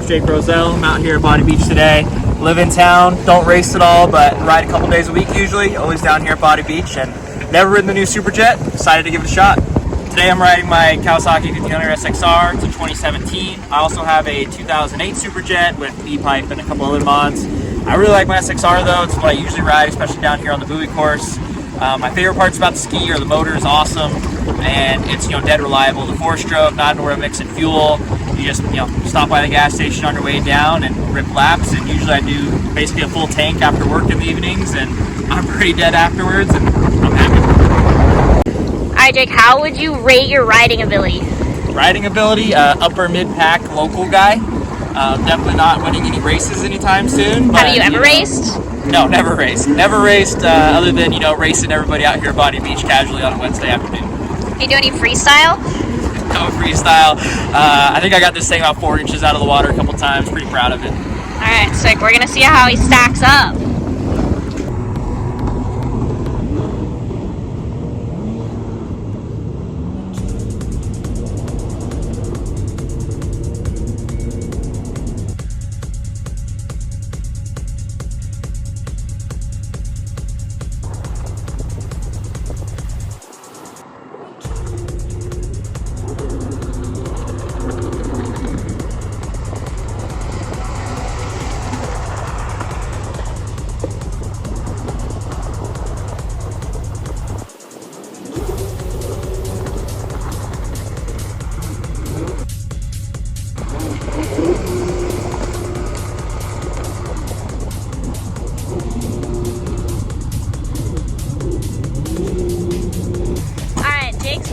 name's Jake Roselle. I'm out here at Body Beach today. Live in town, don't race at all, but ride a couple days a week usually. Always down here at Body Beach, and never ridden the new SuperJet. Decided to give it a shot. Today I'm riding my Kawasaki SXR. It's a 2017. I also have a 2008 SuperJet with B-pipe and a couple other mods. I really like my SXR though. It's what I usually ride, especially down here on the buoy course. My favorite parts about the ski are the motor is awesome, and it's dead reliable. The 4-stroke, not where I'm mixing fuel. You just stop by the gas station on your way down and rip laps. And usually I do basically a full tank after work in the evenings, and I'm pretty dead afterwards, and I'm happy. All right, Jake, how would you rate your riding ability? Riding ability, upper mid-pack local guy. Definitely not winning any races anytime soon. Have you ever raced? No, never raced. Never raced other than, racing everybody out here at Body Beach casually on a Wednesday afternoon. Can you do any freestyle? No freestyle. I think I got this thing about 4 inches out of the water a couple times. Pretty proud of it. All right, sick. We're going to see how he stacks up.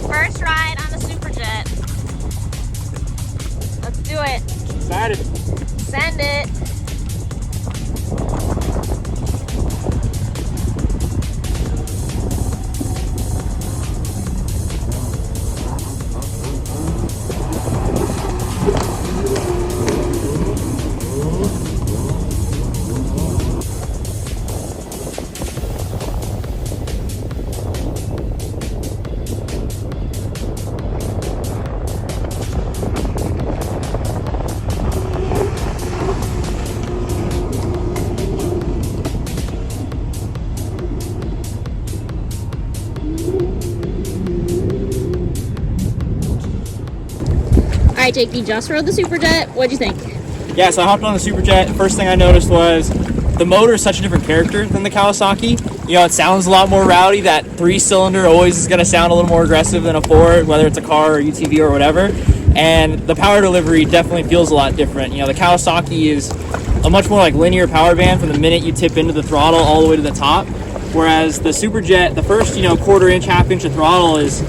First ride on the SuperJet. Let's do it. Excited. Send it. All right, Jake, you just rode the SuperJet. What'd you think? Yeah, so I hopped on the SuperJet. First thing I noticed was the motor is such a different character than the Kawasaki. It sounds a lot more rowdy. That 3-cylinder always is going to sound a little more aggressive than a 4, whether it's a car or UTV or whatever. And the power delivery definitely feels a lot different. The Kawasaki is a much more like linear power band from the minute you tip into the throttle all the way to the top. Whereas the SuperJet, the first, quarter-inch, half-inch of throttle is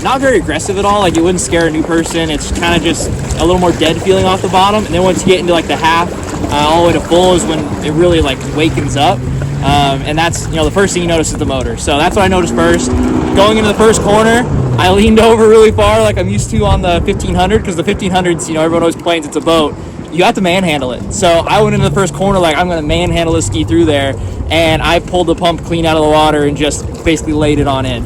not very aggressive at all. Like, it wouldn't scare a new person. It's kind of just a little more dead feeling off the bottom. And then once you get into like the half all the way to full is when it really like wakens up. And that's, the first thing you notice is the motor. So that's what I noticed first. Going into the first corner, I leaned over really far like I'm used to on the 1500, because the 1500s, everyone always claims it's a boat. You have to manhandle it. So I went into the first corner like I'm going to manhandle this ski through there, and I pulled the pump clean out of the water and just basically laid it on in.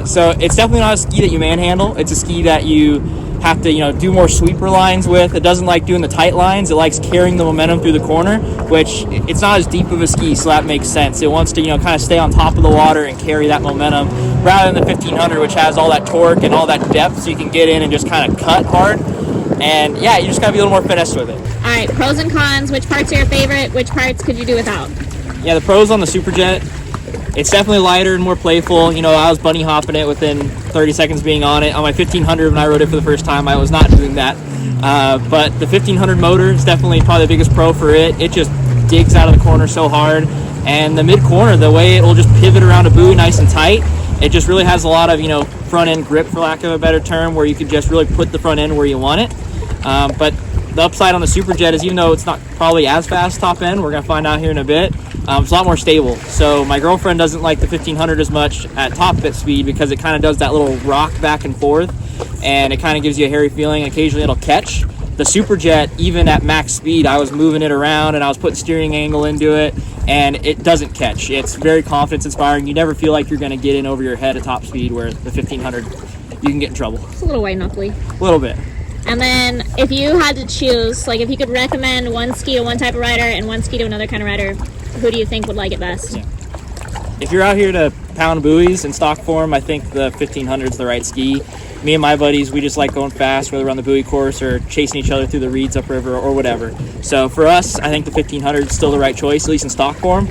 So it's definitely not a ski that you manhandle. It's a ski that you have to do more sweeper lines with. It doesn't like doing the tight lines. It likes carrying the momentum through the corner, which it's not as deep of a ski, so that makes sense. It wants to kind of stay on top of the water and carry that momentum, rather than the 1500, which has all that torque and all that depth, so you can get in and just kind of cut hard. And yeah, you just gotta be a little more finesse with it. All right, pros and cons. Which parts are your favorite? Which parts could you do without? Yeah, the pros on the SuperJet, it's definitely lighter and more playful. I was bunny hopping it within 30 seconds being on it. On my 1500, when I rode it for the first time, I was not doing that. But the 1500 motor is definitely probably the biggest pro for it. It just digs out of the corner so hard. And the mid-corner, the way it will just pivot around a buoy nice and tight, it just really has a lot of, front-end grip, for lack of a better term, where you can just really put the front end where you want it. But the upside on the SuperJet is, even though it's not probably as fast top end, we're going to find out here in a bit, it's a lot more stable. So my girlfriend doesn't like the 1500 as much at top bit speed, because it kind of does that little rock back and forth, and it kind of gives you a hairy feeling. Occasionally it'll catch. The SuperJet, even at max speed, I was moving it around and I was putting steering angle into it, and it doesn't catch. It's very confidence inspiring. You never feel like you're going to get in over your head at top speed, where the 1500, you can get in trouble. It's a little white knuckly. A little bit. And then if you had to choose, like if you could recommend one ski to one type of rider and one ski to another kind of rider, who do you think would like it best? Yeah. If you're out here to pound buoys in stock form, I think the 1500 is the right ski. Me and my buddies, we just like going fast, whether we're on the buoy course or chasing each other through the reeds upriver or whatever. So for us, I think the 1500 is still the right choice, at least in stock form,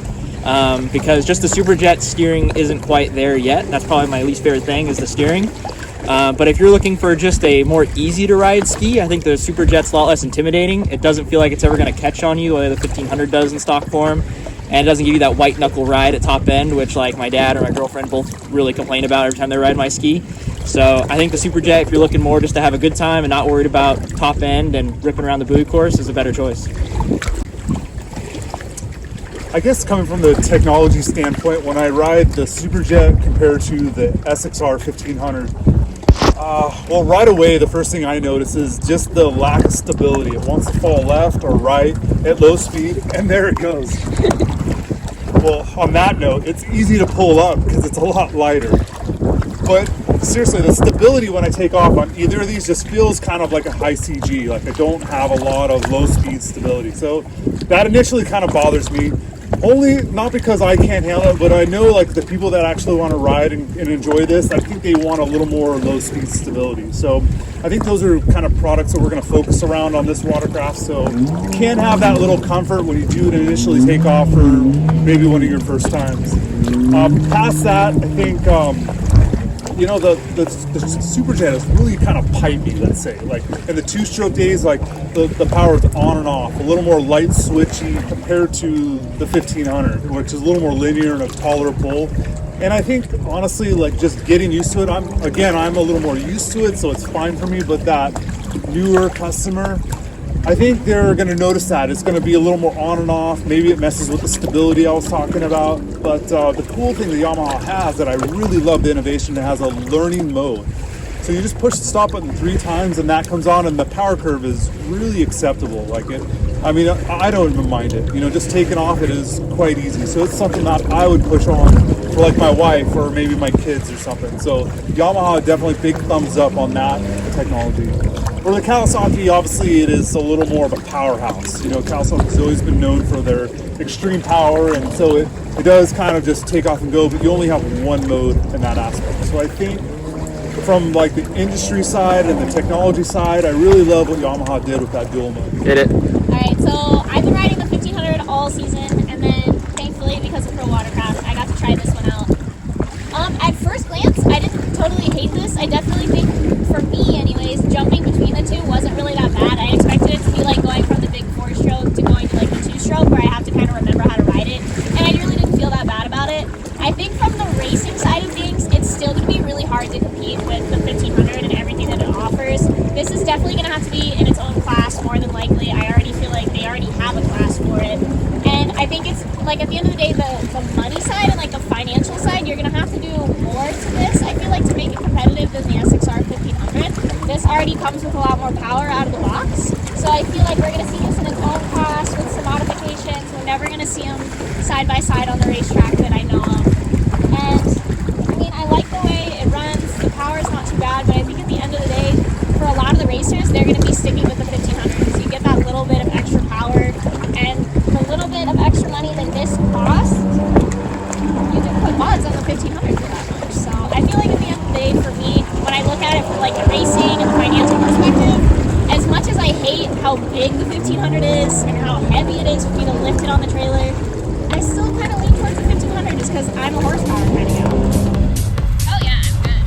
because just the SuperJet steering isn't quite there yet. That's probably my least favorite thing is the steering. But if you're looking for just a more easy to ride ski, I think the SuperJet's a lot less intimidating. It doesn't feel like it's ever going to catch on you the way the 1500 does in stock form. And it doesn't give you that white knuckle ride at top end, which like my dad or my girlfriend both really complain about every time they ride my ski. So I think the SuperJet, if you're looking more just to have a good time and not worried about top end and ripping around the buoy course, is a better choice. I guess coming from the technology standpoint, when I ride the SuperJet compared to the SXR 1500, well, right away, the first thing I notice is just the lack of stability. It wants to fall left or right at low speed, and there it goes. Well, on that note, it's easy to pull up because it's a lot lighter. But seriously, the stability when I take off on either of these just feels kind of like a high CG. Like I don't have a lot of low speed stability. So that initially kind of bothers me. Only not because I can't handle it, but I know like the people that actually want to ride and enjoy this, I think they want a little more low speed stability. So I think those are kind of products that we're going to focus around on this watercraft. So you can have that little comfort when you do initially take off for maybe one of your first times. Past that, I think you know, the SuperJet is really kind of pipey, let's say. Like in the two-stroke days, like the power is on and off, a little more light switchy compared to the 1500, which is a little more linear and a taller pull. And I think honestly, like just getting used to it, I'm a little more used to it, so it's fine for me. But that newer customer, I think they're going to notice that it's going to be a little more on and off. Maybe it messes with the stability I was talking about. But the cool thing that Yamaha has that I really love the innovation, it has a learning mode. So you just push the stop button 3 times and that comes on, and the power curve is really acceptable. Like it, I mean, I don't even mind it. You know, just taking off it is quite easy. So it's something that I would push on for like my wife or maybe my kids or something. So Yamaha, definitely big thumbs up on that technology. For the Kawasaki, obviously it is a little more of a powerhouse. You know, Kawasaki's always been known for their extreme power, and so it does kind of just take off and go, but you only have one mode in that aspect. So I think from like the industry side and the technology side, I really love what Yamaha did with that dual mode. Did it? Alright, so I've been riding the 1500 all season, and then thankfully because of Pro Watercraft, I got to try this one out. At first glance, I didn't totally hate this. I definitely think, for me anyways, jumping between the two wasn't really that bad. I expected it to be like going from the big 4-stroke to going to like the 2-stroke, where I have to kind of remember how to ride it, and I really didn't feel that bad about it. I think from the racing side of things, it's still going to be really hard to compete with the 1500 and everything that it offers. This is definitely going to have to be in its own class more than likely. I already feel like they already have a class for it. And I think it's like at the end of the day, the money side and like the financial side, you're going to have to do more to this. I feel like to make it competitive than the SXR 1500, this already comes with a lot more power out of the box. So I feel like we're going to see this in its own class with some modifications. We're never going to see them side by side on the racetrack that I know of. And I mean, I like the way it runs. The power is not too bad, but I think at the end of the day, for a lot of the racers, they're going to be sticking with the 1500 because you get that little bit of extra power, and the little bit of extra money that this costs, you can put mods on the 1500 for that much. So I feel like at the end of the day, for me, when I look at it from like the racing and the financial perspective, as much as I hate how big the 1500 is and how heavy it is for me to lift it on the trailer, I still kind of lean towards the 1500 just because I'm a horsepower kind of gal. Oh yeah, I'm good.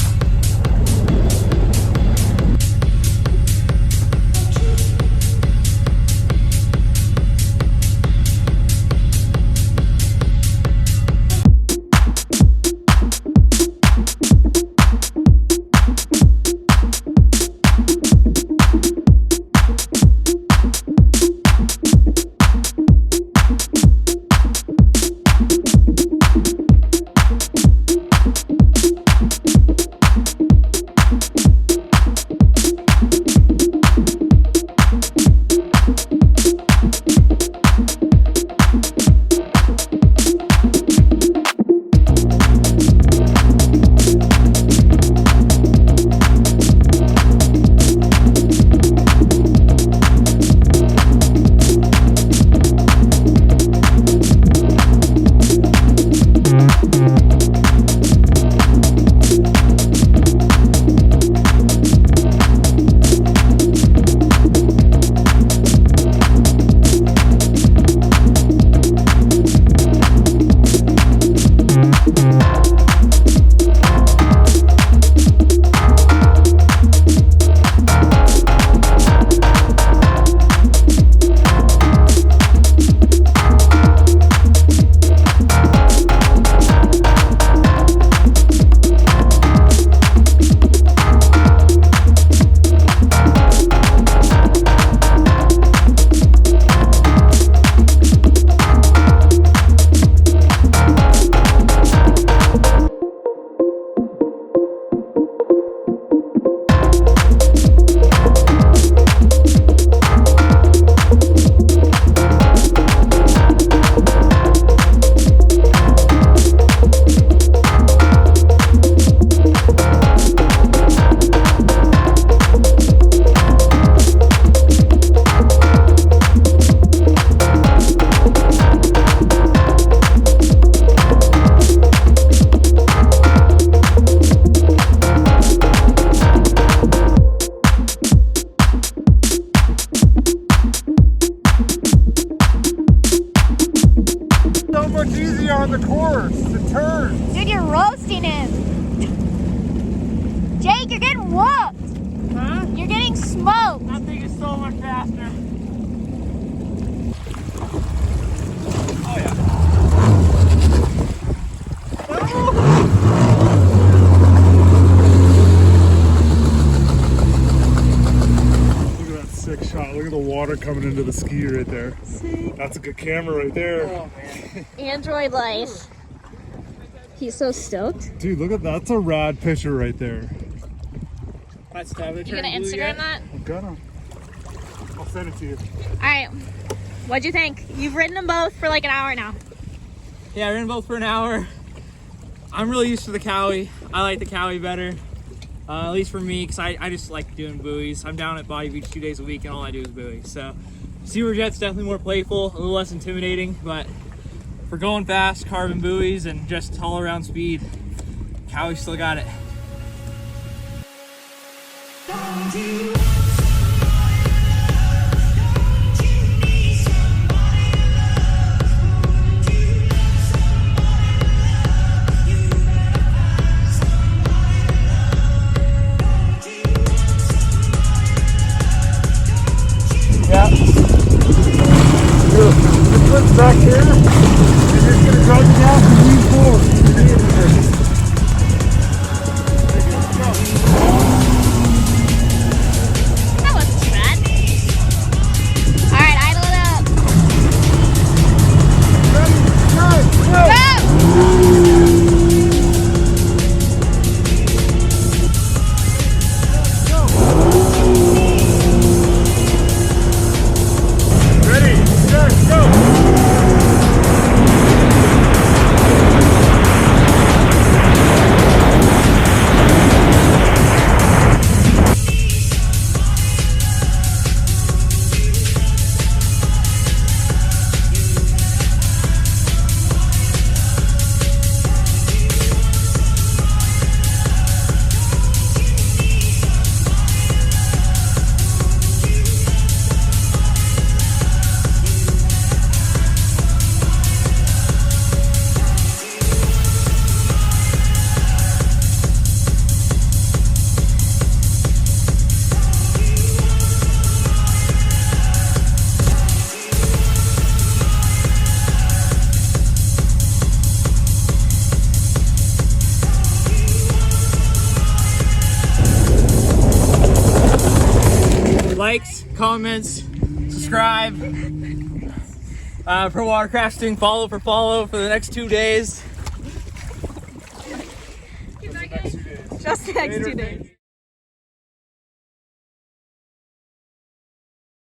easy on the course. The turn. Dude, you're roasting him. Jake, you're getting whooped. Huh? You're getting smoked. That thing is so much faster. Oh yeah. Look at that sick shot. Look at the water coming into the ski right there. That's a good camera right there. Oh man. Android life. He's so stoked. Dude, look at that. That's a rad picture right there. That's tough. You gonna Instagram that? I'm gonna. I'll send it to you. All right. What'd you think? You've ridden them both for like an hour now. Yeah, I ran both for an hour. I'm really used to the Cowie. I like the Cowie better. At least for me, because I just like doing buoys. I'm down at Body Beach 2 days a week, and all I do is buoys. So, SuperJet's definitely more playful, a little less intimidating, but for going fast, carbon buoys, and just all around speed, Cowie still got it. Yeah. Just put back here, and you're just gonna drop it down and lean forward. That wasn't too bad. All right, idle it up. Ready, set, go! Likes, comments, subscribe. Pro Watercraft's doing follow for the next 2 days. Just the next 2 days.